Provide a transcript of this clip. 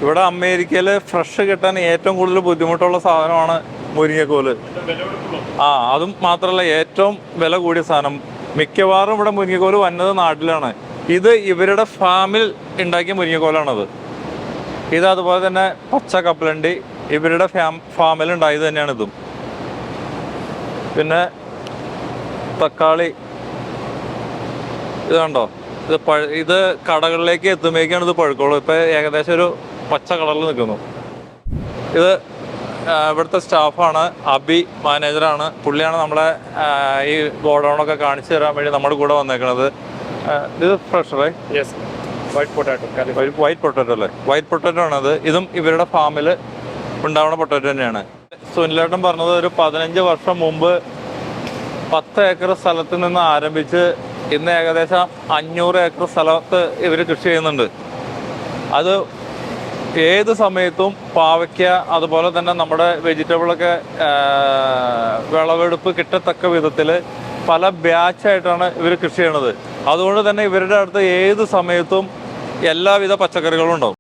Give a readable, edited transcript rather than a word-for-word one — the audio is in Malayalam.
ഇവിടെ അമേരിക്കയിൽ ഫ്രഷ് കിട്ടാൻ ഏറ്റവും കൂടുതൽ ബുദ്ധിമുട്ടുള്ള സാധനമാണ് മുരിങ്ങക്കോല്. അതും മാത്രമല്ല ഏറ്റവും വില കൂടിയ സാധനം. മിക്കവാറും ഇവിടെ മുരിങ്ങക്കോല് വന്നത് നാട്ടിലാണ്. ഇത് ഇവരുടെ ഫാമിൽ ഉണ്ടാക്കിയ മുരിങ്ങക്കോലാണത്. ഇത് അതുപോലെ തന്നെ പച്ച കപ്പലണ്ടി ഇവരുടെ ഫാമിൽ ഉണ്ടായത് തന്നെയാണ് ഇതും. പിന്നെ തക്കാളി ഇത് കണ്ടോ, ഇത് കടകളിലേക്ക് എത്തുമ്പോഴേക്കാണ് ഇത് പഴുക്കുള്ളൂ. ഇപ്പം ഏകദേശം ഒരു പച്ച കളറിൽ നിൽക്കുന്നു. ഇത് ഇവിടുത്തെ സ്റ്റാഫാണ്, അബി മാനേജറാണ്. പുള്ളിയാണ് നമ്മളെ ഈ ഗോഡൗണൊക്കെ കാണിച്ചു തരാൻ വേണ്ടി നമ്മുടെ കൂടെ വന്നേക്കണത്. ഇത് ഫ്രഷ് അല്ലേ? Yes, white potato. White potato അല്ലേ? വൈറ്റ് പൊട്ടാറ്റോ ആണത്. ഇതും ഇവരുടെ ഫാമിൽ ഉണ്ടാവുന്ന പൊട്ടാറ്റോ തന്നെയാണ്. സുനിലേട്ടൻ പറഞ്ഞത് ഒരു 15 വർഷം മുമ്പ് 10 ഏക്കർ സ്ഥലത്ത് നിന്ന് ആരംഭിച്ച് ഇന്ന് ഏകദേശം 500 ഏക്കർ സ്ഥലത്ത് ഇവർ കൃഷി ചെയ്യുന്നുണ്ട്. അത് ഏത് സമയത്തും പാവയ്ക്ക അതുപോലെ തന്നെ നമ്മുടെ വെജിറ്റബിളൊക്കെ വിളവെടുപ്പ് കിട്ടത്തക്ക വിധത്തിൽ പല ബാച്ചായിട്ടാണ് ഇവർ കൃഷി ചെയ്യണത്. അതുകൊണ്ട് തന്നെ ഇവരുടെ അടുത്ത് ഏത് സമയത്തും എല്ലാവിധ പച്ചക്കറികളും ഉണ്ടാവും.